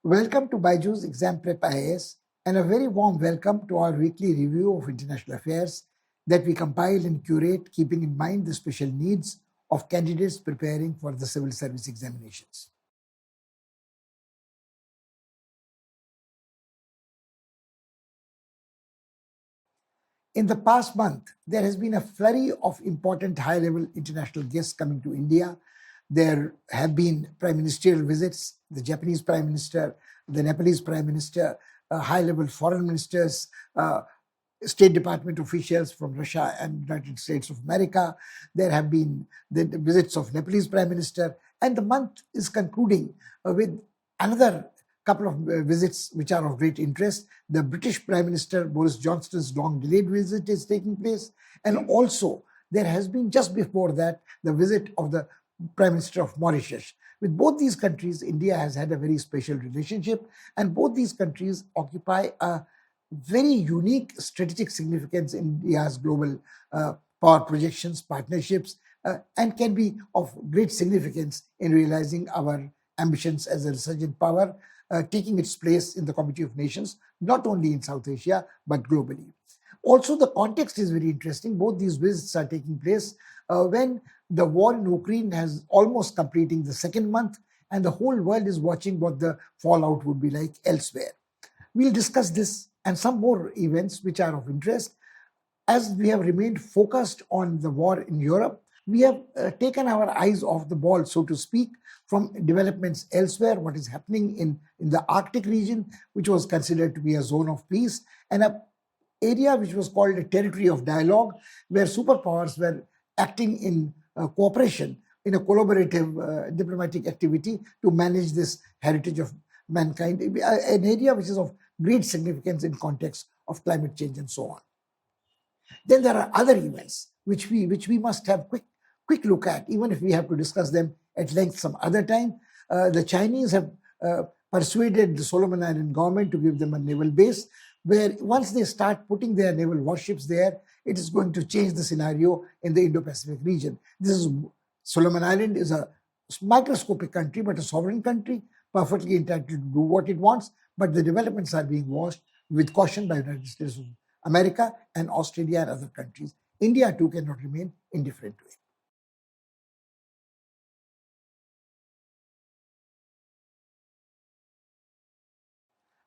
Welcome to BYJU'S Exam Prep IAS and a very warm welcome to our weekly review of international affairs that we compile and curate keeping in mind the special needs of candidates preparing for the civil service examinations. In the past month, there has been a flurry of important high-level international guests coming to India. There have been prime ministerial visits, the Japanese prime minister, the Nepalese prime minister, high-level foreign ministers, State Department officials from Russia and United States of America. There have been the visits of Nepalese prime minister, and the month is concluding with another couple of visits which are of great interest. The British Prime Minister Boris Johnson's long-delayed visit is taking place, and also there has been just before that the visit of the Prime Minister of Mauritius. With both these countries, India has had a very special relationship, and both these countries occupy a very unique strategic significance in India's global power projections, partnerships, and can be of great significance in realizing our ambitions as a resurgent power, taking its place in the Committee of Nations, not only in South Asia, but globally. Also, the context is very interesting. Both these visits are taking place when the war in Ukraine has almost completing the second month, and the whole world is watching what the fallout would be like elsewhere. We'll discuss this and some more events which are of interest. As we have remained focused on the war in Europe, we have taken our eyes off the ball, so to speak, from developments elsewhere, what is happening in the Arctic region, which was considered to be a zone of peace, and an area which was called a territory of dialogue, where superpowers were acting in cooperation, in a collaborative diplomatic activity to manage this heritage of mankind, an area which is of great significance in context of climate change and so on. Then there are other events which we must have quick look at, even if we have to discuss them at length some other time. The Chinese have persuaded the Solomon Island government to give them a naval base, where once they start putting their naval warships there, it is going to change the scenario in the Indo-Pacific region. Solomon Island is a microscopic country, but a sovereign country, perfectly entitled to do what it wants, but the developments are being watched with caution by the United States of America and Australia and other countries. India too cannot remain indifferent to it.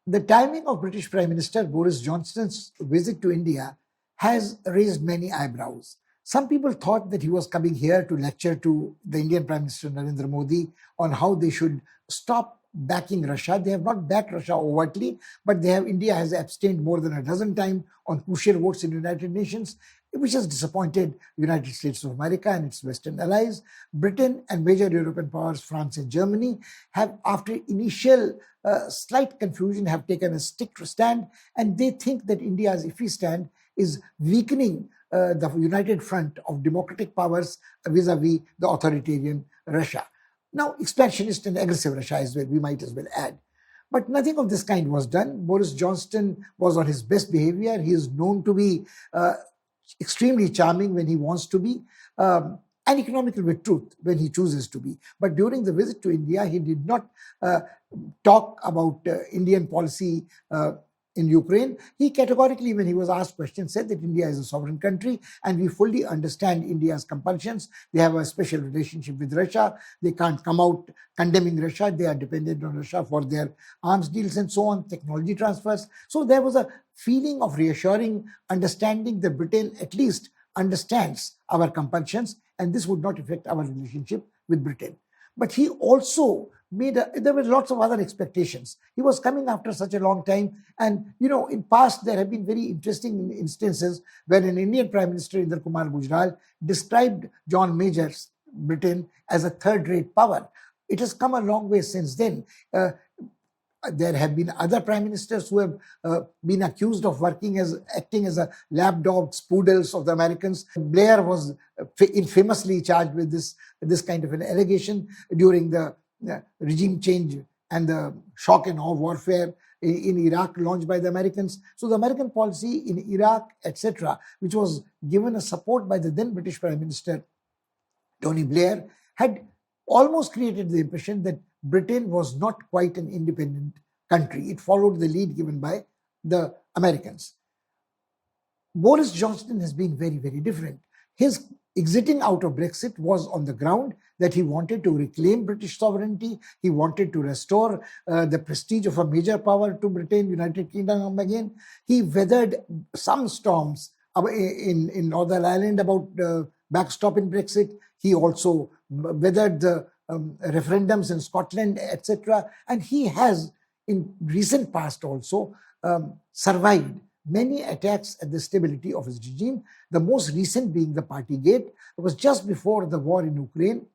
The timing of British Prime Minister Boris Johnson's visit to India has raised many eyebrows. Some people thought that he was coming here to lecture to the Indian Prime Minister Narendra Modi on how they should stop backing Russia. They have not backed Russia overtly, but India has abstained more than a dozen times on crucial votes in the United Nations, which has disappointed the United States of America and its Western allies. Britain and major European powers, France and Germany, have, after initial slight confusion, have taken a strict stand, and they think that India's iffy stand is weakening the united front of democratic powers vis-a-vis the authoritarian Russia. Now, expansionist and aggressive Russia as well, we might as well add. But nothing of this kind was done. Boris Johnson was on his best behavior. He is known to be extremely charming when he wants to be, and economical with truth when he chooses to be. But during the visit to India, he did not talk about Indian policy in Ukraine. He categorically, when he was asked questions, said that India is a sovereign country and we fully understand India's compulsions. They have a special relationship with Russia. They can't come out condemning Russia. They are dependent on Russia for their arms deals and so on, technology transfers. So there was a feeling of reassuring understanding that Britain at least understands our compulsions, and this would not affect our relationship with Britain. But he also there were lots of other expectations. He was coming after such a long time. And, in past, there have been very interesting instances where an Indian Prime Minister, Inder Kumar Gujral, described John Major's Britain as a third-rate power. It has come a long way since then. There have been other prime ministers who have been accused of acting as a lapdogs, poodles of the Americans. Blair was infamously charged with this kind of an allegation during the regime change and the shock and awe warfare in Iraq launched by the Americans. So the American policy in Iraq, etc., which was given a support by the then British Prime Minister Tony Blair, had almost created the impression that Britain was not quite an independent country. It followed the lead given by the Americans. Boris Johnson has been very, very different. His exiting out of Brexit was on the ground that he wanted to reclaim British sovereignty. He wanted to restore the prestige of a major power to Britain, United Kingdom again. He weathered some storms in Northern Ireland about backstopping Brexit. He also weathered the referendums in Scotland, etc. And he has, in recent past also, survived many attacks at the stability of his regime, the most recent being the Partygate. It was just before the war in Ukraine.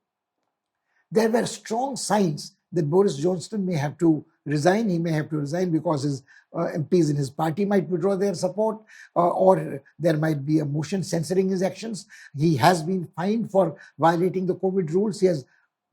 There were strong signs that Boris Johnson may have to resign. He may have to resign because his MPs in his party might withdraw their support, or there might be a motion censoring his actions. He has been fined for violating the COVID rules. He has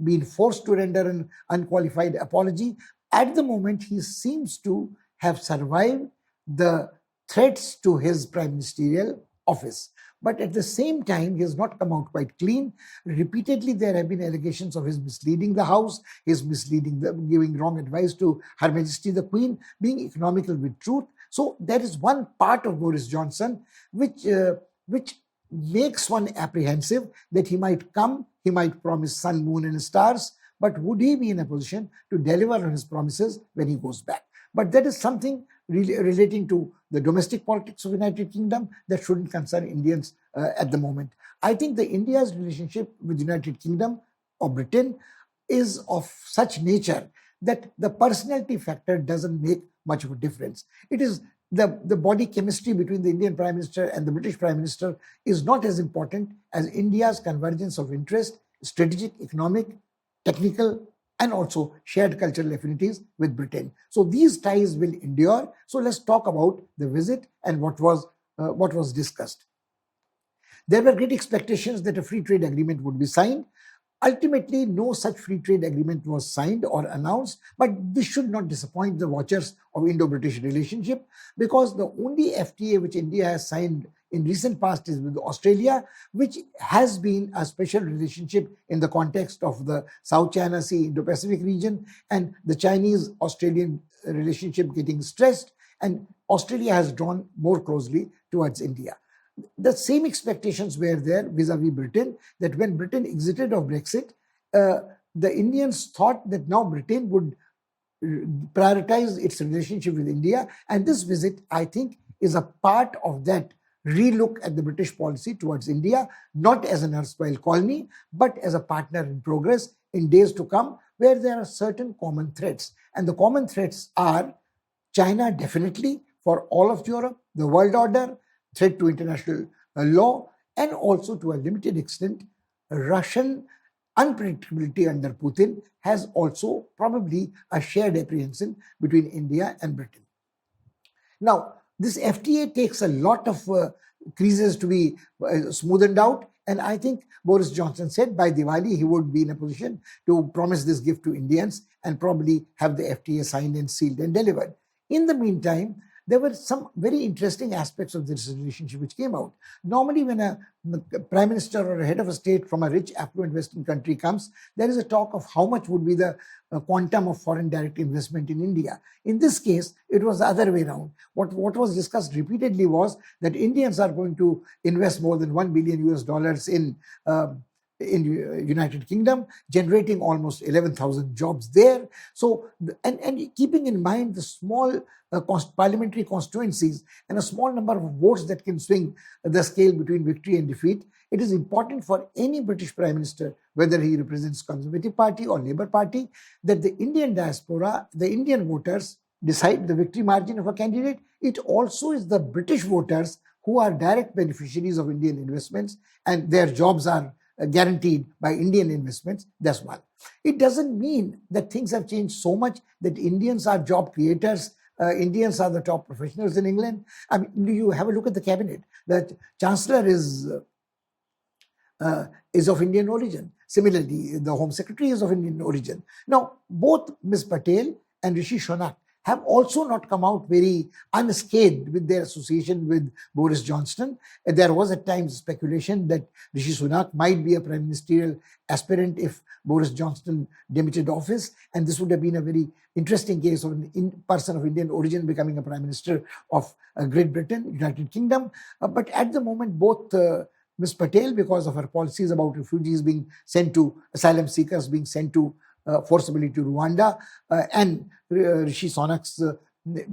been forced to render an unqualified apology. At the moment, he seems to have survived the threats to his prime ministerial office. But at the same time, he has not come out quite clean. Repeatedly, there have been allegations of his misleading the House, his giving wrong advice to Her Majesty the Queen, being economical with truth. So there is one part of Boris Johnson which makes one apprehensive that he might come, he might promise sun, moon and stars, but would he be in a position to deliver on his promises when he goes back? But that is something relating to the domestic politics of the United Kingdom that shouldn't concern Indians at the moment. I think the India's relationship with the United Kingdom or Britain is of such nature that the personality factor doesn't make much of a difference. It is the body chemistry between the Indian Prime Minister and the British Prime Minister is not as important as India's convergence of interest, strategic, economic, technical, and also shared cultural affinities with Britain. So these ties will endure. So let's talk about the visit and what was discussed. There were great expectations that a free trade agreement would be signed. Ultimately, no such free trade agreement was signed or announced, but this should not disappoint the watchers of Indo-British relationship, because the only FTA which India has signed in recent past is with Australia, which has been a special relationship in the context of the South China Sea, Indo-Pacific region, and the Chinese-Australian relationship getting stressed, and Australia has drawn more closely towards India. The same expectations were there vis-a-vis Britain, that when Britain exited of Brexit, the Indians thought that now Britain would prioritize its relationship with India. And this visit, I think, is a part of that relook at the British policy towards India, not as an erstwhile colony, but as a partner in progress in days to come, where there are certain common threats. And the common threats are China, definitely, for all of Europe, the world order, threat to international law, and also to a limited extent, Russian unpredictability under Putin has also probably a shared apprehension between India and Britain. Now, this FTA takes a lot of creases to be smoothened out, and I think Boris Johnson said by Diwali he would be in a position to promise this gift to Indians and probably have the FTA signed and sealed and delivered. In the meantime, there were some very interesting aspects of this relationship which came out. Normally, when a prime minister or a head of a state from a rich, affluent Western country comes, there is a talk of how much would be the quantum of foreign direct investment in India. In this case, it was the other way around. What was discussed repeatedly was that Indians are going to invest more than $1 billion in United Kingdom, generating almost 11,000 jobs there. So, and keeping in mind the small parliamentary constituencies and a small number of votes that can swing the scale between victory and defeat, it is important for any British Prime Minister, whether he represents Conservative Party or Labour Party, that the Indian diaspora, the Indian voters, decide the victory margin of a candidate. It also is the British voters who are direct beneficiaries of Indian investments, and their jobs are guaranteed by Indian investments. That's one. It doesn't mean that things have changed so much that Indians are job creators. Indians are the top professionals in England. I mean, you have a look at the cabinet. The Chancellor is of Indian origin. Similarly, the Home Secretary is of Indian origin. Now, both Ms. Patel and Rishi Sunak have also not come out very unscathed with their association with Boris Johnson. There was at times speculation that Rishi Sunak might be a prime ministerial aspirant if Boris Johnson demitted office, and this would have been a very interesting case of an person of Indian origin becoming a prime minister of Great Britain, United Kingdom. But at the moment, both Ms. Patel, because of her policies about refugees being sent to, asylum seekers being sent to forcibly to Rwanda, and Rishi Sunak's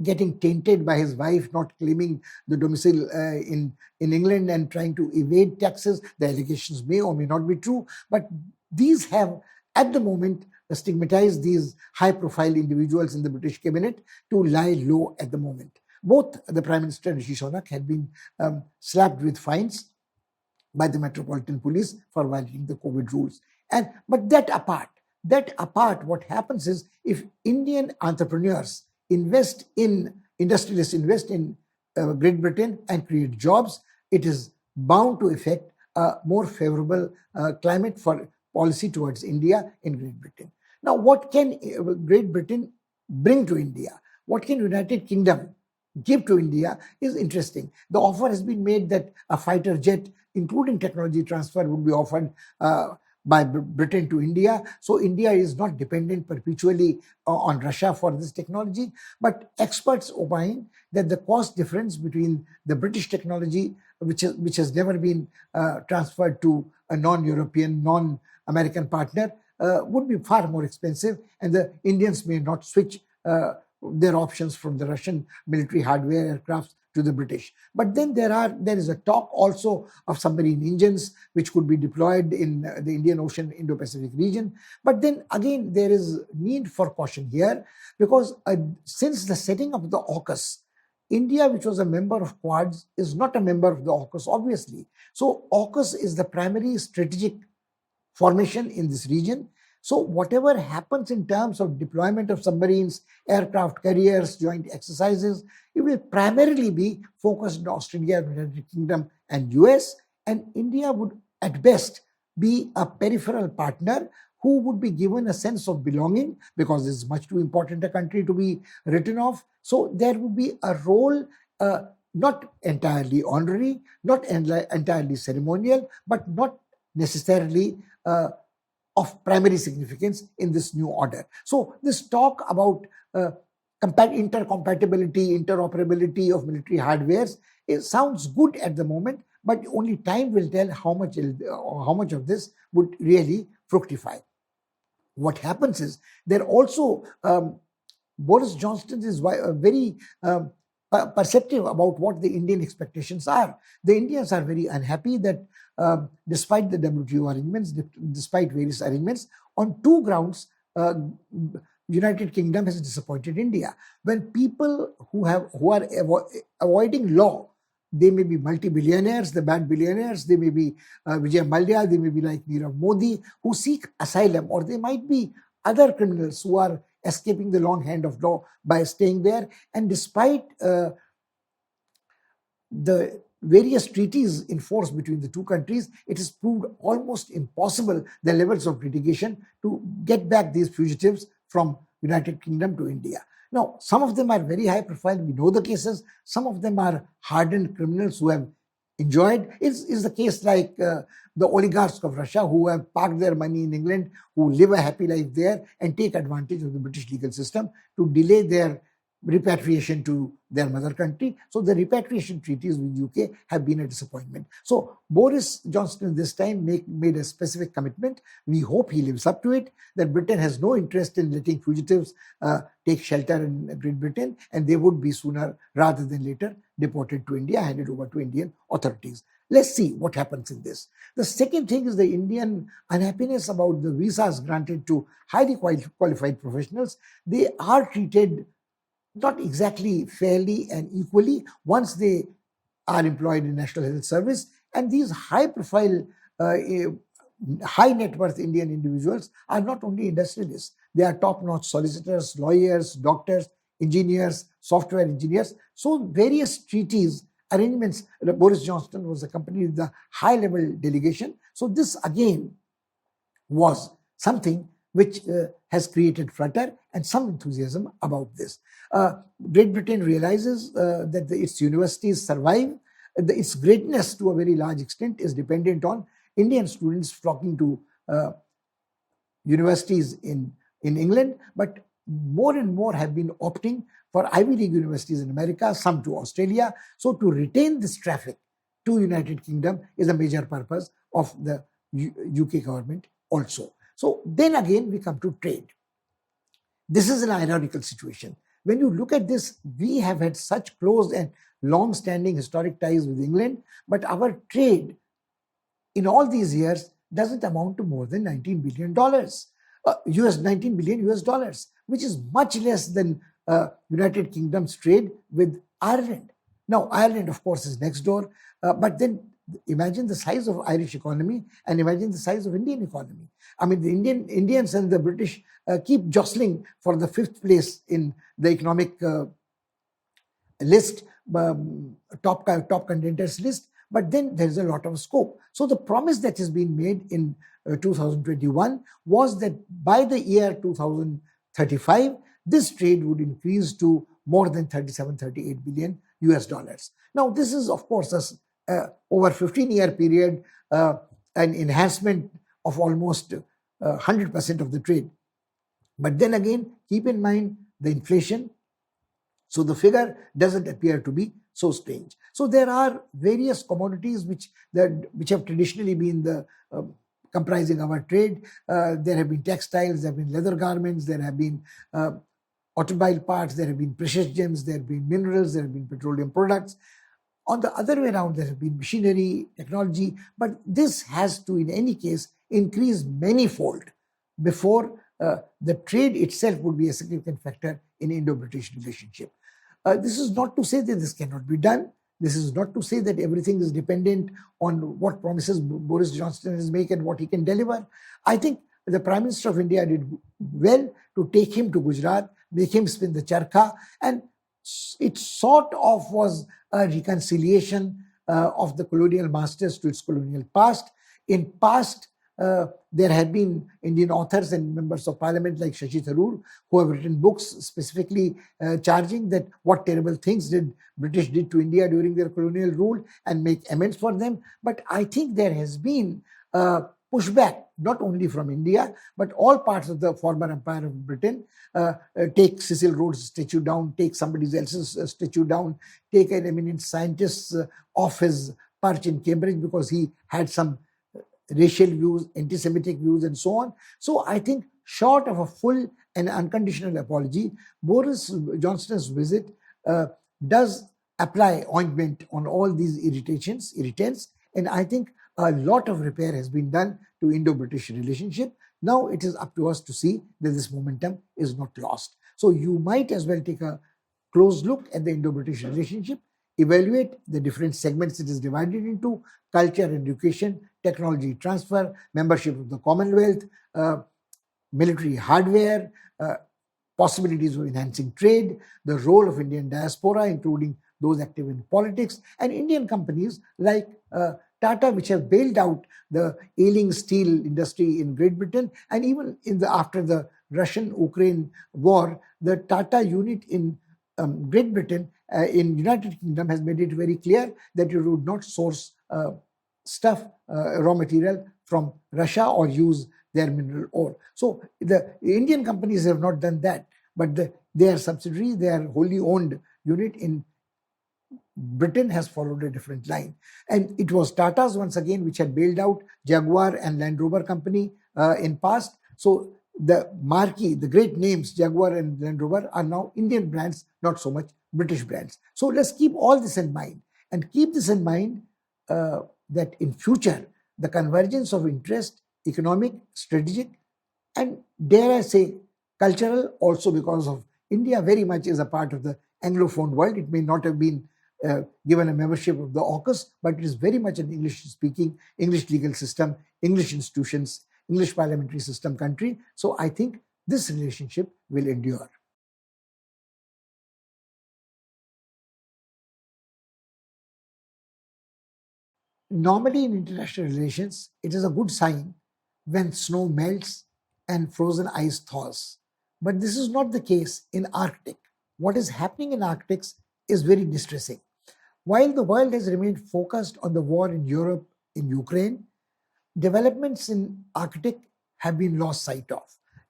getting tainted by his wife not claiming the domicile in England and trying to evade taxes. The allegations may or may not be true, but these have at the moment stigmatized these high-profile individuals in the British cabinet to lie low at the moment. Both the Prime Minister and Rishi Sunak had been slapped with fines by the Metropolitan Police for violating the COVID rules. But that apart, what happens is if Indian entrepreneurs industrialists invest in Great Britain and create jobs, it is bound to affect a more favorable climate for policy towards India in Great Britain. Now, what can Great Britain bring to India? What can United Kingdom give to India is interesting. The offer has been made that a fighter jet, including technology transfer, would be offered by Britain to India. So India is not dependent perpetually on Russia for this technology. But experts opine that the cost difference between the British technology, which has never been transferred to a non-European, non-American partner, would be far more expensive, and the Indians may not switch their options from the Russian military hardware aircraft to the British. But then there is a talk also of submarine engines which could be deployed in the Indian Ocean, Indo-Pacific region. But then again, there is need for caution here, because since the setting of the AUKUS, India, which was a member of Quads, is not a member of the AUKUS, obviously. So AUKUS is the primary strategic formation in this region. So whatever happens in terms of deployment of submarines, aircraft carriers, joint exercises, it will primarily be focused on Australia, United Kingdom and US, and India would at best be a peripheral partner who would be given a sense of belonging, because it's much too important a country to be written off. So there would be a role not entirely honorary, not entirely ceremonial, but not necessarily of primary significance in this new order. So this talk about intercompatibility, interoperability of military hardwares, it sounds good at the moment, but only time will tell how much of this would really fructify. What happens is there also Boris Johnson is very perceptive about what the Indian expectations are. The Indians are very unhappy that despite the WTO arrangements, despite various arrangements, on two grounds, United Kingdom has disappointed India. When people who are avoiding law, they may be multi-billionaires, the bad billionaires, they may be Vijay Mallya, they may be like Nirav Modi, who seek asylum, or they might be other criminals who are escaping the long hand of law by staying there. And despite the various treaties in force between the two countries, it is proved almost impossible, the levels of litigation, to get back these fugitives from United Kingdom to India. Now, some of them are very high profile. We know the cases. Some of them are hardened criminals who have enjoyed. Is the case like the oligarchs of Russia who have parked their money in England, who live a happy life there and take advantage of the British legal system to delay their repatriation to their mother country. So the repatriation treaties with UK have been a disappointment. So Boris Johnson this time made a specific commitment. We hope he lives up to it, that Britain has no interest in letting fugitives take shelter in Great Britain, and they would be sooner rather than later deported to India, handed over to Indian authorities. Let's see what happens in this. The second thing is the Indian unhappiness about the visas granted to highly qualified professionals. They are treated not exactly fairly and equally once they are employed in National Health Service. And these high-profile, high net worth Indian individuals are not only industrialists. They are top-notch solicitors, lawyers, doctors, engineers, software engineers. So various treaties, arrangements, Boris Johnson was accompanied with the high-level delegation. So this again was something which has created flutter, and some enthusiasm about this. Great Britain realizes that its universities survive. Its greatness to a very large extent is dependent on Indian students flocking to universities in England, but more and more have been opting for Ivy League universities in America, some to Australia. So to retain this traffic to United Kingdom is a major purpose of the UK government also. So then again we come to trade. This is an ironical situation. When you look at this, we have had such close and long-standing historic ties with England, but our trade in all these years doesn't amount to more than $19 billion, $19 billion US dollars, which is much less than United Kingdom's trade with Ireland. Now, Ireland, of course, is next door, but then imagine the size of Irish economy and imagine the size of Indian economy. I mean, the Indians and the British keep jostling for the 5th place in the economic list, top contenders list, but then there's a lot of scope. So the promise that has been made in 2021 was that by the year 2035, this trade would increase to more than 38 billion US dollars. Now, this is, of course, over 15-year period, an enhancement of almost 100% of the trade. But then again, keep in mind the inflation. So the figure doesn't appear to be so strange. So there are various commodities which have traditionally been the comprising our trade. There have been textiles, there have been leather garments, there have been automobile parts, there have been precious gems, there have been minerals, there have been petroleum products. On the other way around, there have been machinery, technology, but this has to, in any case, increase manyfold before the trade itself would be a significant factor in Indo-British relationship. This is not to say that this cannot be done. This is not to say that everything is dependent on what promises Boris Johnson is making and what he can deliver. I think the Prime Minister of India did well to take him to Gujarat, make him spin the charkha, and it sort of was a reconciliation of the colonial masters to its colonial past. In past, there have been Indian authors and members of parliament like Shashi Tharoor who have written books specifically charging that what terrible things British did to India during their colonial rule and make amends for them. But I think there has been pushback not only from India but all parts of the former empire of Britain. Take Cecil Rhodes' statue down, take somebody else's statue down, take an eminent scientist off his perch in Cambridge because he had some racial views, anti-Semitic views, and so on. So I think short of a full and unconditional apology, Boris Johnson's visit does apply ointment on all these irritants, and I think a lot of repair has been done to Indo-British relationship. Now it is up to us to see that this momentum is not lost. So you might as well take a close look at the Indo-British relationship, evaluate the different segments it is divided into: culture, education, technology transfer, membership of the Commonwealth, military hardware, possibilities of enhancing trade, the role of Indian diaspora, including those active in politics, and Indian companies like Tata, which have bailed out the ailing steel industry in Great Britain, and even after the Russian-Ukraine war, the Tata unit in Great Britain, in United Kingdom, has made it very clear that you would not source raw material from Russia or use their mineral ore. So the Indian companies have not done that, but their subsidiary, their wholly owned unit in Britain has followed a different line. And it was Tata's, once again, which had bailed out Jaguar and Land Rover company in past. So the marquee, the great names, Jaguar and Land Rover, are now Indian brands, not so much British brands. So let's keep all this in mind, and keep this in mind that in future, the convergence of interest, economic, strategic, and dare I say, cultural, also because of India very much is a part of the Anglophone world. It may not have been given a membership of the AUKUS, but it is very much an English-speaking, English legal system, English institutions, English parliamentary system country. So I think this relationship will endure. Normally in international relations, it is a good sign when snow melts and frozen ice thaws. But this is not the case in Arctic. What is happening in Arctic is very distressing. While the world has remained focused on the war in Europe, in Ukraine, developments in Arctic have been lost sight of.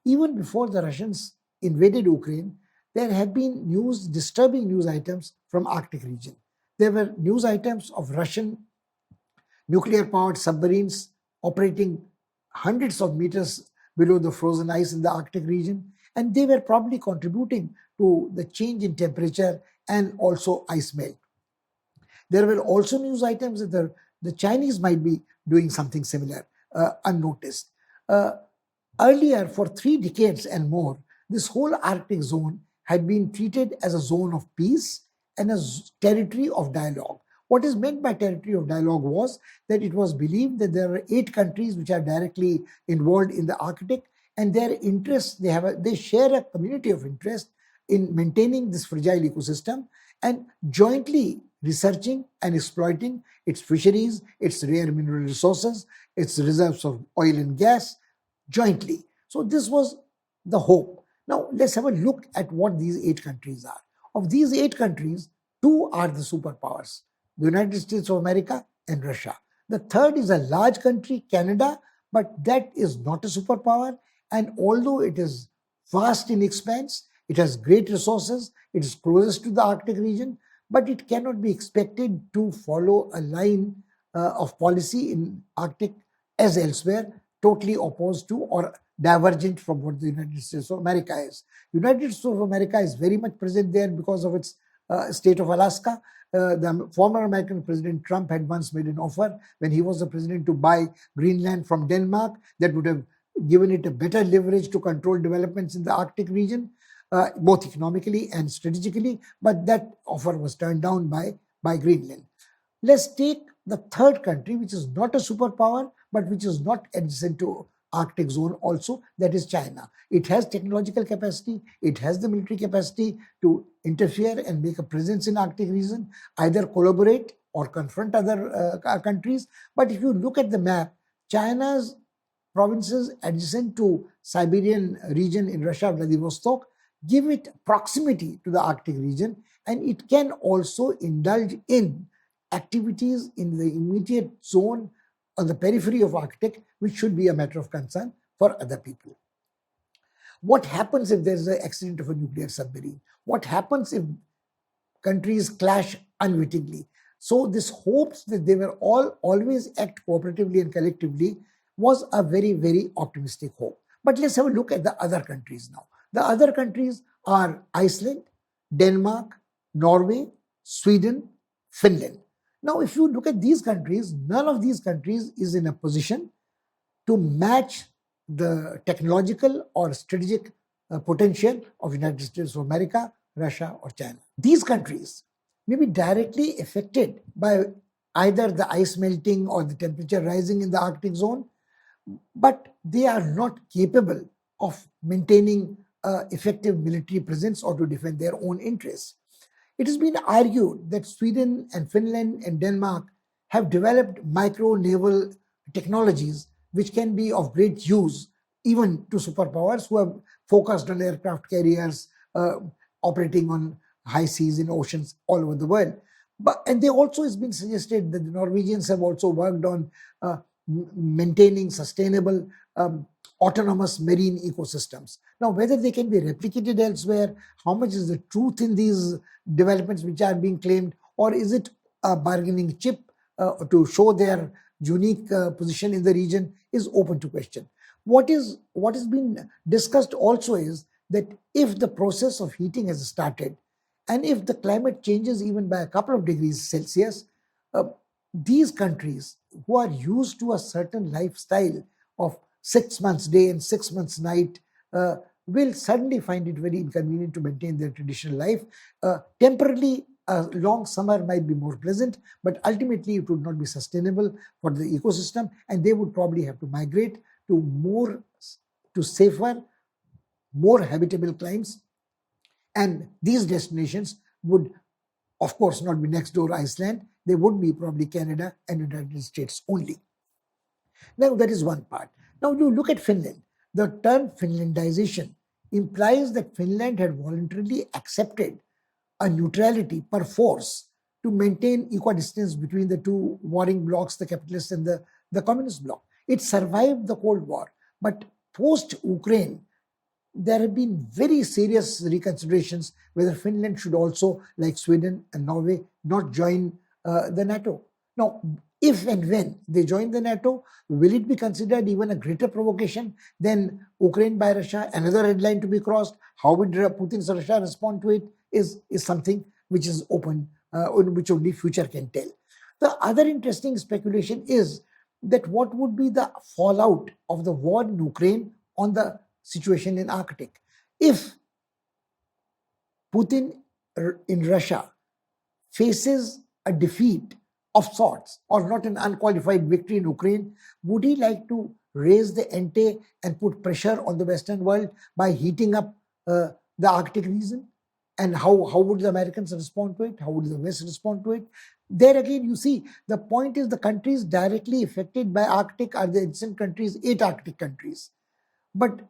Even before the Russians invaded Ukraine, there have been disturbing news items from Arctic region. There were news items of Russian nuclear-powered submarines operating hundreds of meters below the frozen ice in the Arctic region, and they were probably contributing to the change in temperature and also ice melt. There were also news items that the Chinese might be doing something similar, unnoticed. Uh, Earlier, for 3 decades and more, this whole Arctic zone had been treated as a zone of peace and a territory of dialogue. What is meant by territory of dialogue was that it was believed that there are 8 countries which are directly involved in the Arctic, and their interests, they share a community of interest in maintaining this fragile ecosystem and jointly researching and exploiting its fisheries, its rare mineral resources, its reserves of oil and gas jointly. So this was the hope. Now let's have a look at what these 8 countries are. Of these 8 countries, 2 are the superpowers, the United States of America and Russia. The third is a large country, Canada, but that is not a superpower. And although it is vast in expanse, it has great resources, it is closest to the Arctic region, but it cannot be expected to follow a line of policy in Arctic as elsewhere, totally opposed to or divergent from what the United States of America is. United States of America is very much present there because of its state of Alaska. The former American President Trump had once made an offer when he was the president to buy Greenland from Denmark that would have given it a better leverage to control developments in the Arctic region, both economically and strategically, but that offer was turned down by Greenland. Let's take the third country, which is not a superpower, but which is not adjacent to Arctic zone also, that is China. It has technological capacity, it has the military capacity to interfere and make a presence in Arctic region, either collaborate or confront other countries. But if you look at the map, China's provinces adjacent to Siberian region in Russia, Vladivostok, give it proximity to the Arctic region, and it can also indulge in activities in the immediate zone on the periphery of Arctic, which should be a matter of concern for other people. What happens if there's an accident of a nuclear submarine? What happens if countries clash unwittingly? So this hopes that they will always act cooperatively and collectively was a very, very optimistic hope. But let's have a look at the other countries now. The other countries are Iceland, Denmark, Norway, Sweden, Finland. Now, if you look at these countries, none of these countries is in a position to match the technological or strategic potential of United States of America, Russia, or China. These countries may be directly affected by either the ice melting or the temperature rising in the Arctic zone, but they are not capable of maintaining effective military presence or to defend their own interests. It has been argued that Sweden and Finland and Denmark have developed micro-naval technologies which can be of great use even to superpowers who have focused on aircraft carriers operating on high seas in oceans all over the world. And they also, it's been suggested that the Norwegians have also worked on maintaining sustainable autonomous marine ecosystems. Now, whether they can be replicated elsewhere, how much is the truth in these developments which are being claimed, or is it a bargaining chip to show their unique position in the region, is open to question. What has been discussed also is that if the process of heating has started, and if the climate changes even by a couple of degrees Celsius, these countries who are used to a certain lifestyle of 6 months day and 6 months night will suddenly find it very inconvenient to maintain their traditional life. Temporarily, a long summer might be more pleasant, but ultimately it would not be sustainable for the ecosystem, and they would probably have to migrate to safer, more habitable climes. And these destinations would, of course, not be next door Iceland. They would be probably Canada and United States only. Now, that is one part. Now, you look at Finland. The term Finlandization implies that Finland had voluntarily accepted a neutrality per force to maintain equidistance between the two warring blocs, the capitalist and the communist bloc. It survived the Cold War, but post-Ukraine, there have been very serious reconsiderations whether Finland should also, like Sweden and Norway, not join the NATO. Now, if and when they join the NATO, will it be considered even a greater provocation than Ukraine by Russia? Another red line to be crossed. How would Putin's Russia respond to it is something which is open, which only future can tell. The other interesting speculation is that what would be the fallout of the war in Ukraine on the situation in Arctic. If Putin in Russia faces a defeat of sorts or not an unqualified victory in Ukraine, would he like to raise the ante and put pressure on the Western world by heating up the Arctic region? And how would the Americans respond to it? How would the West respond to it? There again, you see, the point is the countries directly affected by Arctic are the adjacent countries, 8 Arctic countries. But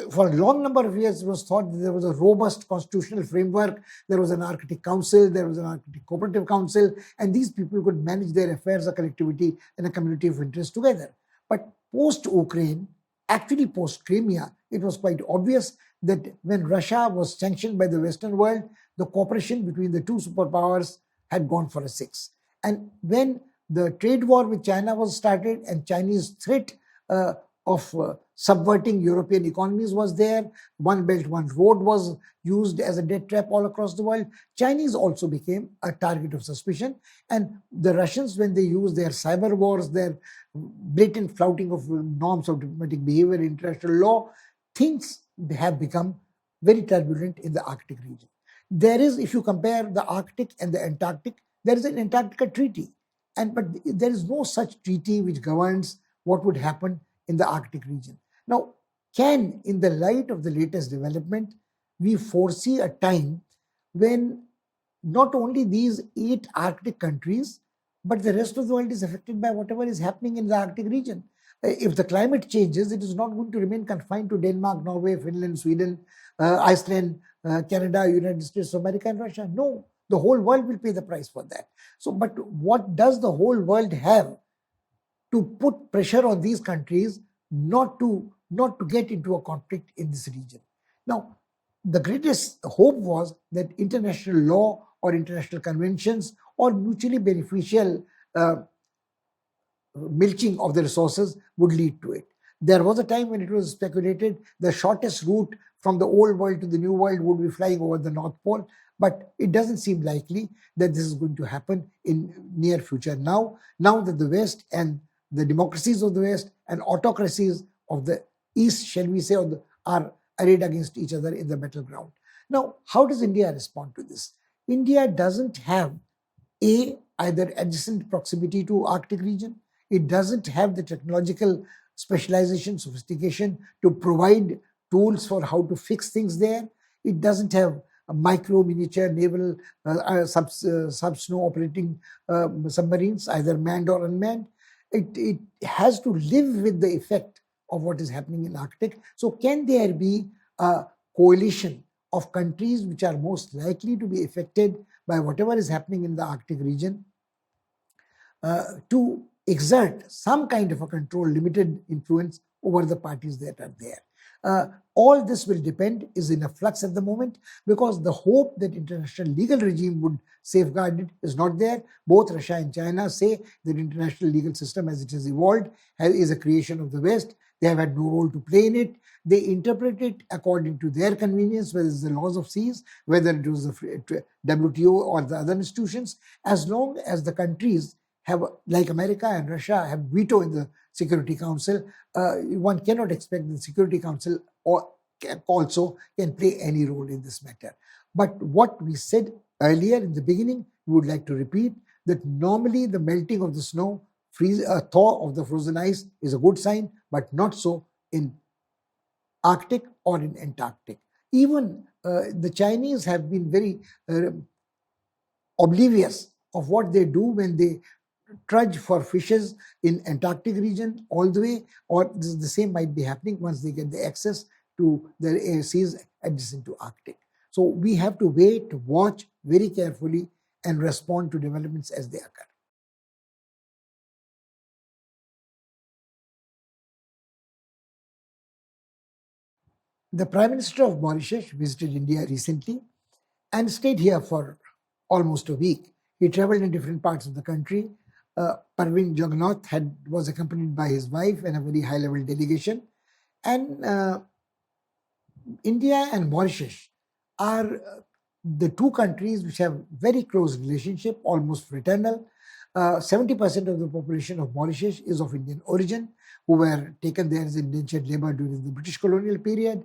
for a long number of years, it was thought that there was a robust constitutional framework. There was an Arctic Council, there was an Arctic Cooperative Council, and these people could manage their affairs, a collectivity and a community of interest together. But post-Ukraine, actually post-Crimea, it was quite obvious that when Russia was sanctioned by the Western world, the cooperation between the two superpowers had gone for a 6. And when the trade war with China was started and Chinese threat of subverting European economies was there, One Belt, One Road was used as a death trap all across the world, Chinese also became a target of suspicion. And the Russians, when they used their cyber wars, their blatant flouting of norms of diplomatic behavior, international law, things have become very turbulent in the Arctic region. There is, if you compare the Arctic and the Antarctic, there is an Antarctica Treaty. But there is no such treaty which governs what would happen in the Arctic region. Now, in the light of the latest development, we foresee a time when not only these 8 Arctic countries, but the rest of the world is affected by whatever is happening in the Arctic region. If the climate changes, it is not going to remain confined to Denmark, Norway, Finland, Sweden, Iceland, Canada, United States of America, and Russia. No, the whole world will pay the price for that. So, but what does the whole world have to put pressure on these countries not to get into a conflict in this region? Now, the greatest hope was that international law or international conventions or mutually beneficial milching of the resources would lead to it. There was a time when it was speculated the shortest route from the old world to the new world would be flying over the North Pole, but it doesn't seem likely that this is going to happen in near future. Now that the West and the democracies of the West and autocracies of the East, shall we say, are arrayed against each other in the battleground. Now, how does India respond to this? India doesn't have either adjacent proximity to Arctic region. It doesn't have the technological specialization, sophistication to provide tools for how to fix things there. It doesn't have a micro, miniature naval sub-snow operating submarines, either manned or unmanned. It has to live with the effect of what is happening in Arctic. So can there be a coalition of countries which are most likely to be affected by whatever is happening in the Arctic region to exert some kind of a control, limited influence over the parties that are there? All this will depend, is in a flux at the moment, because the hope that international legal regime would safeguard it is not there. Both Russia and China say that international legal system as it has evolved is a creation of the West. They have had no role to play in it. They interpret it according to their convenience, whether it's the laws of seas, whether it was the WTO or the other institutions, as long as the countries have, like America and Russia, have veto in the Security Council. One cannot expect the Security Council also can play any role in this matter. But what we said earlier in the beginning, we would like to repeat that normally the melting of the snow, thaw of the frozen ice is a good sign, but not so in Arctic or in Antarctic. Even the Chinese have been very oblivious of what they do when they trudge for fishes in Antarctic region all the way, or the same might be happening once they get the access to the seas adjacent to Arctic. So we have to wait, watch very carefully, and respond to developments as they occur. The Prime Minister of Mauritius visited India recently and stayed here for almost a week. He traveled in different parts of the country. Parveen Jagannath was accompanied by his wife and a very high-level delegation. And India and Mauritius are the two countries which have very close relationship, almost fraternal. 70% of the population of Mauritius is of Indian origin, who were taken there as indentured labor during the British colonial period.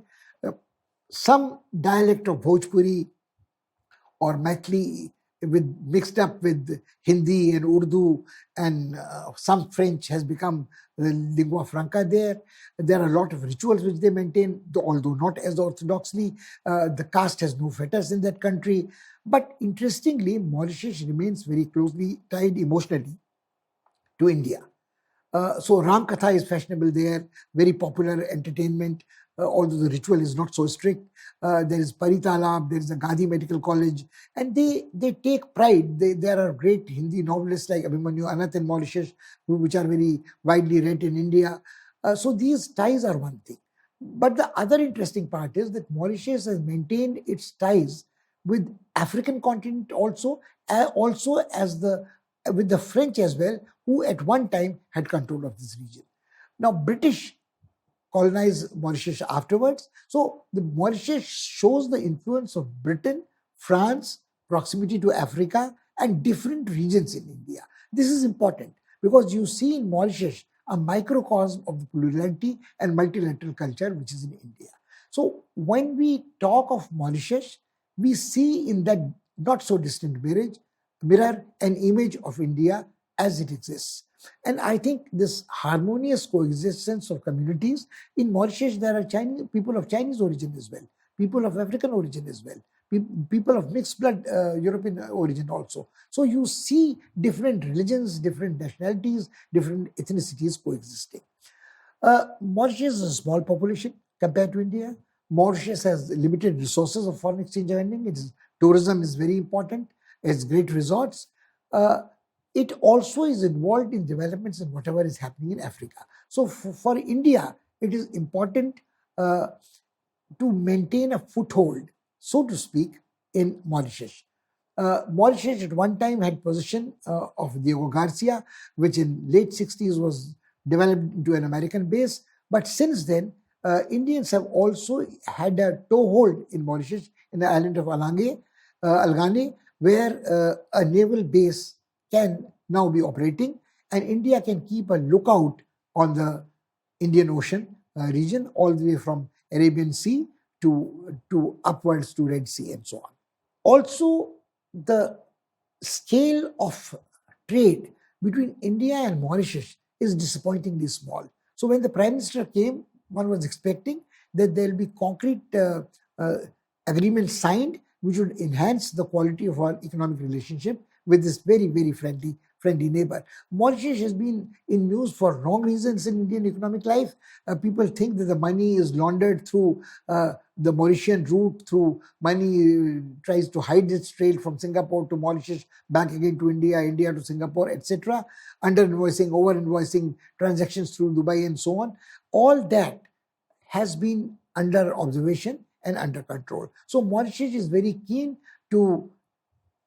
Some dialect of Bhojpuri or Maithili mixed up with Hindi and Urdu, and some French has become the lingua franca there. There are a lot of rituals which they maintain, although not as orthodoxly. The caste has no fetters in that country. But interestingly, Mauritius remains very closely tied emotionally to India. So Ram Katha is fashionable there, very popular entertainment, although the ritual is not so strict. There is Paritalab, there is a Gandhi Medical College, and they take pride. There are great Hindi novelists like Abhimanyu Anant in Mauritius, which are very widely read in India. So these ties are one thing. But the other interesting part is that Mauritius has maintained its ties with African continent also as with the French as well, who at one time had control of this region. Now, British colonized Mauritius afterwards. So the Mauritius shows the influence of Britain, France, proximity to Africa, and different regions in India. This is important because you see in Mauritius a microcosm of the plurality and multilateral culture which is in India. So when we talk of Mauritius, we see in that not so distant mirror an image of India as it exists. And I think this harmonious coexistence of communities in Mauritius, there are people of Chinese origin as well, people of African origin as well, people of mixed blood European origin also. So you see different religions, different nationalities, different ethnicities coexisting. Mauritius is a small population compared to India. Mauritius has limited resources of foreign exchange earning. Tourism is very important. It's great resorts. It also is involved in developments in whatever is happening in Africa. So for India, it is important to maintain a foothold, so to speak, in Mauritius. Mauritius at one time had possession of Diego Garcia, which in late 60s was developed into an American base. But since then, Indians have also had a toehold in Mauritius, in the island of Algane, where a naval base can now be operating, and India can keep a lookout on the Indian Ocean region, all the way from Arabian Sea to upwards to Red Sea and so on. Also, the scale of trade between India and Mauritius is disappointingly small. So when the Prime Minister came, one was expecting that there will be concrete agreements signed which would enhance the quality of our economic relationship with this very, very friendly neighbor. Mauritius has been in news for wrong reasons in Indian economic life. People think that the money is laundered through the Mauritian route, through money tries to hide its trail from Singapore to Mauritius, back again to India, India to Singapore, etc. Under-invoicing, over-invoicing, transactions through Dubai and so on. All that has been under observation and under control. So Mauritius is very keen to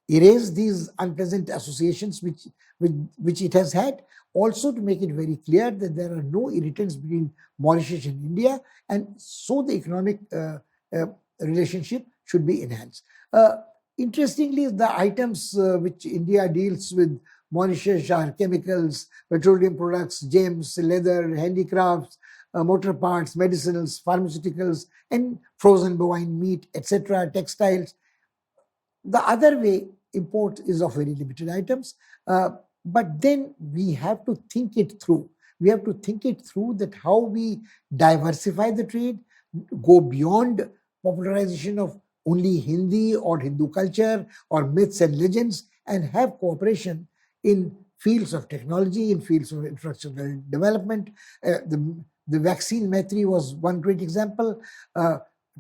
erase these unpleasant associations which it has had, also to make it very clear that there are no irritants between Mauritius and India, and so the economic relationship should be enhanced. Interestingly, the items which India deals with Mauritius are chemicals, petroleum products, gems, leather, handicrafts, motor parts, medicinals, pharmaceuticals, and frozen bovine meat, etc., textiles. The other way, import is of very limited items, but then we have to think it through. We have to think it through that how we diversify the trade, go beyond popularization of only Hindi or Hindu culture or myths and legends, and have cooperation in fields of technology, in fields of infrastructural development, the The vaccine Maitri was one great example.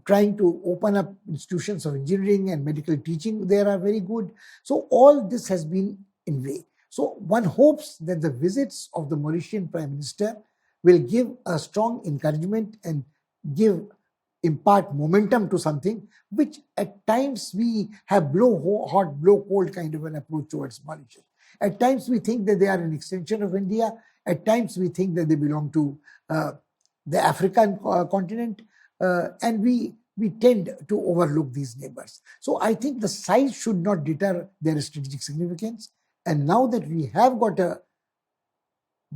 Trying to open up institutions of engineering and medical teaching there are very good. So all this has been in way. So one hopes that the visits of the Mauritian Prime Minister will give a strong encouragement and impart momentum to something which at times we have blow hot, blow cold kind of an approach towards Mauritius. At times we think that they are an extension of India. At times we think that they belong to the African continent, and we tend to overlook these neighbors. So I think the size should not deter their strategic significance. And now that we have got a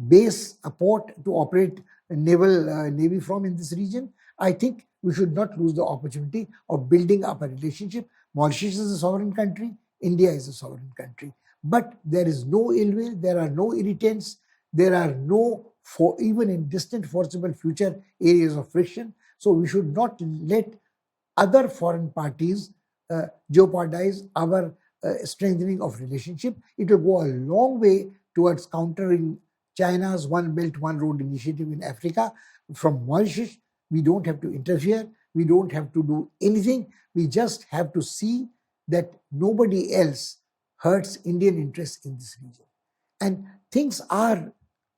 base, a port to operate a naval navy from in this region, I think we should not lose the opportunity of building up a relationship. Mauritius is a sovereign country, India is a sovereign country. But there is no ill will, there are no irritants, there are no, even in distant foreseeable future, areas of friction. So we should not let other foreign parties jeopardize our strengthening of relationship. It will go a long way towards countering China's One Belt, One Road initiative in Africa. From Mauritius, we don't have to interfere. We don't have to do anything. We just have to see that nobody else hurts Indian interests in this region. And things are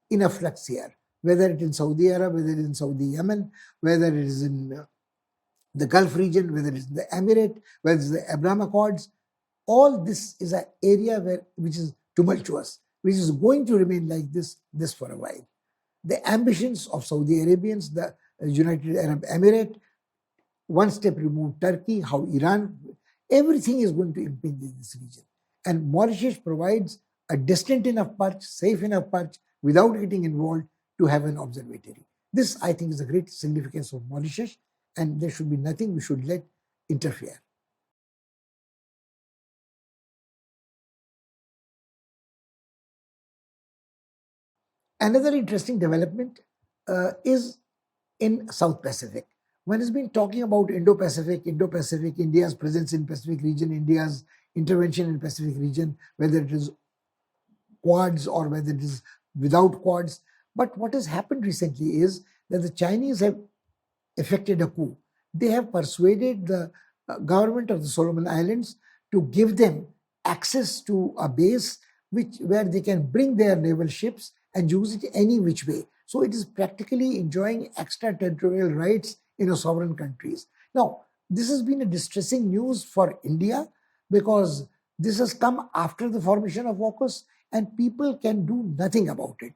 in a flux here, whether it is in Saudi Arabia, whether it is in Saudi Yemen, whether it is in the Gulf region, whether it is in the Emirate, whether it is the Abraham Accords. All this is an area which is tumultuous, which is going to remain like this for a while. The ambitions of Saudi Arabians, the United Arab Emirate, one step removed Turkey, how Iran, everything is going to impinge in this region. And Mauritius provides a distant enough perch, safe enough perch, without getting involved to have an observatory. This, I think, is the great significance of Mauritius, and there should be nothing we should let interfere. Another interesting development is in South Pacific. One has been talking about Indo-Pacific, India's presence in Pacific region, India's intervention in Pacific region, whether it is Quads or whether it is without Quads. But what has happened recently is that the Chinese have effected a coup. They have persuaded the government of the Solomon Islands to give them access to a base where they can bring their naval ships and use it any which way. So it is practically enjoying extraterritorial rights in a sovereign countries. Now, this has been a distressing news for India because this has come after the formation of AUKUS and people can do nothing about it.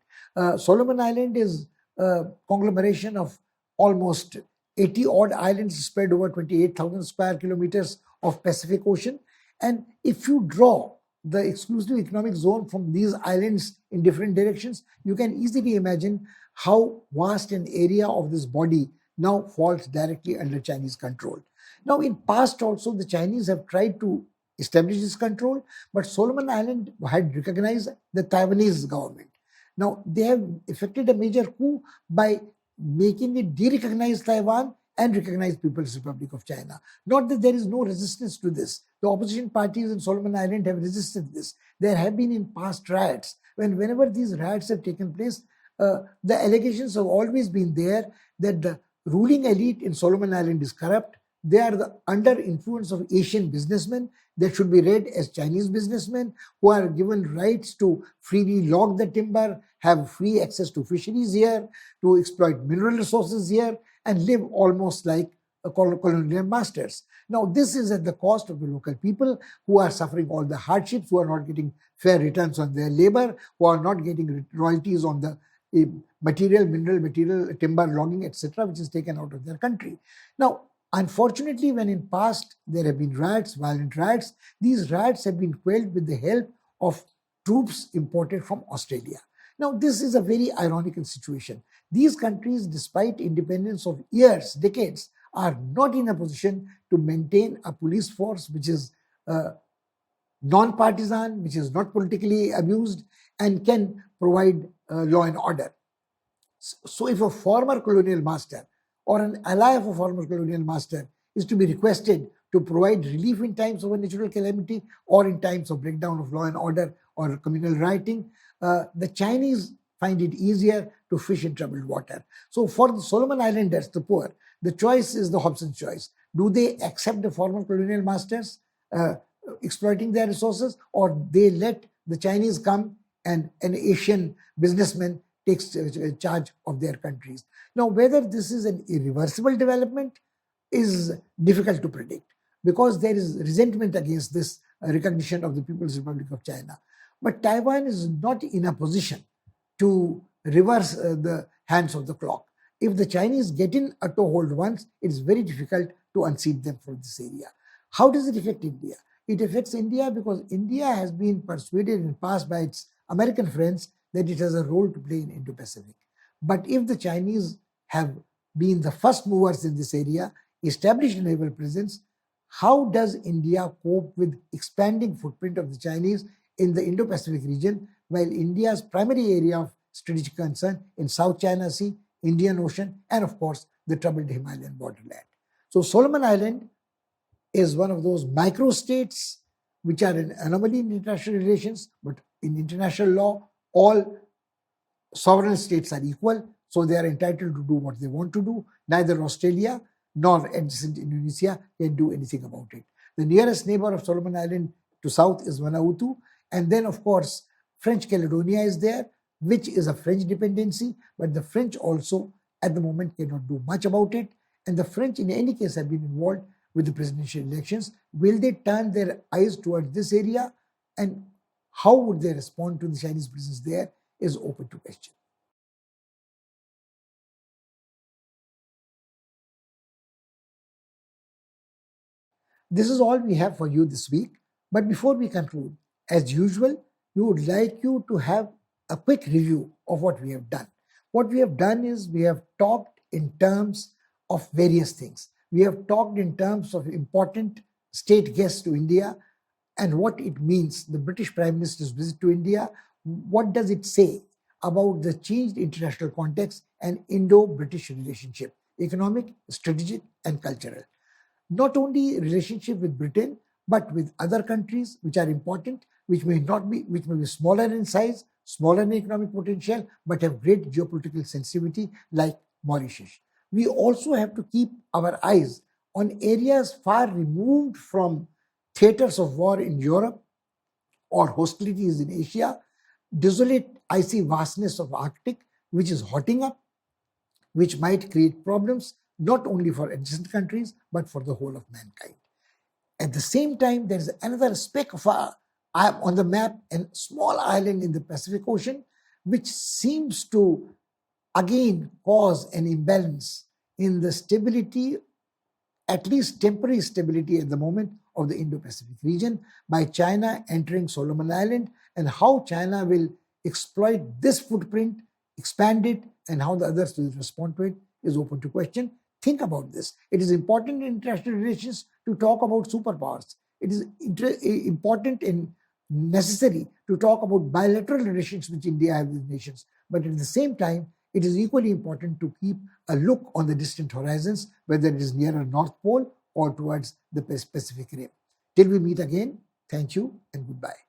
Solomon Island is a conglomeration of almost 80 odd islands spread over 28,000 square kilometers of Pacific Ocean. And if you draw the exclusive economic zone from these islands in different directions, you can easily imagine how vast an area of this body now falls directly under Chinese control. Now, in past also, the Chinese have tried to establish this control, but Solomon Island had recognized the Taiwanese government. Now, they have effected a major coup by making it de-recognize Taiwan and recognize People's Republic of China. Not that there is no resistance to this. The opposition parties in Solomon Island have resisted this. There have been in past riots. Whenever these riots have taken place, the allegations have always been there that the ruling elite in Solomon Island is corrupt. They are under influence of Asian businessmen that should be read as Chinese businessmen who are given rights to freely log the timber, have free access to fisheries here, to exploit mineral resources here, and live almost like colonial masters. Now, this is at the cost of the local people who are suffering all the hardships, who are not getting fair returns on their labor, who are not getting royalties on the mineral material, timber logging, etc., which is taken out of their country. Now, unfortunately, when in past there have been riots, violent riots, these riots have been quelled with the help of troops imported from Australia. Now, this is a very ironical situation. These countries, despite independence of years, decades, are not in a position to maintain a police force which is non-partisan, which is not politically abused, and can provide law and order. So if a former colonial master or an ally of a former colonial master is to be requested to provide relief in times of a natural calamity or in times of breakdown of law and order or communal rioting, the Chinese find it easier to fish in troubled water. So for the Solomon Islanders, the poor, the choice is the Hobson's choice. Do they accept the former colonial masters exploiting their resources, or they let the Chinese come and an Asian businessman takes charge of their countries? Now, whether this is an irreversible development is difficult to predict, because there is resentment against this recognition of the People's Republic of China. But Taiwan is not in a position to reverse the hands of the clock. If the Chinese get in a toehold once, it is very difficult to unseat them from this area. How does it affect India? It affects India because India has been persuaded in the past by its American friends that it has a role to play in Indo-Pacific. But if the Chinese have been the first movers in this area, established a naval presence, how does India cope with expanding footprint of the Chinese in the Indo-Pacific region, while India's primary area of strategic concern in South China Sea, Indian Ocean, and of course, the troubled Himalayan borderland? So Solomon Island is one of those micro-states which are an anomaly in international relations, but in international law, all sovereign states are equal, so they are entitled to do what they want to do. Neither Australia nor adjacent Indonesia can do anything about it. The nearest neighbor of Solomon Island to south is Vanuatu, and then of course French Caledonia is there, which is a French dependency, but the French also at the moment cannot do much about it, and the French in any case have been involved with the presidential elections. Will they turn their eyes towards this area, and how would they respond to the Chinese presence there is open to question. This is all we have for you this week. But before we conclude, as usual, we would like you to have a quick review of what we have done. What we have done is we have talked in terms of various things. We have talked in terms of important state guests to India and what it means, the British Prime Minister's visit to India. What does it say about the changed international context and Indo-British relationship, economic, strategic, and cultural? Not only relationship with Britain, but with other countries which are important, which may be smaller in size, smaller in economic potential, but have great geopolitical sensitivity, like Mauritius. We also have to keep our eyes on areas far removed from theaters of war in Europe or hostilities in Asia, desolate icy vastness of Arctic, which is hotting up, which might create problems not only for adjacent countries, but for the whole of mankind. At the same time, there is another speck of on the map, a small island in the Pacific Ocean, which seems to again cause an imbalance in the stability, at least temporary stability at the moment, of the Indo-Pacific region by China entering Solomon Island, and how China will exploit this footprint, expand it, and how the others will respond to it is open to question. Think about this. It is important in international relations to talk about superpowers. It is important and necessary to talk about bilateral relations which India has with nations. But at the same time, it is equally important to keep a look on the distant horizons, whether it is nearer North Pole or towards the Pacific Rim. Till we meet again, thank you and goodbye.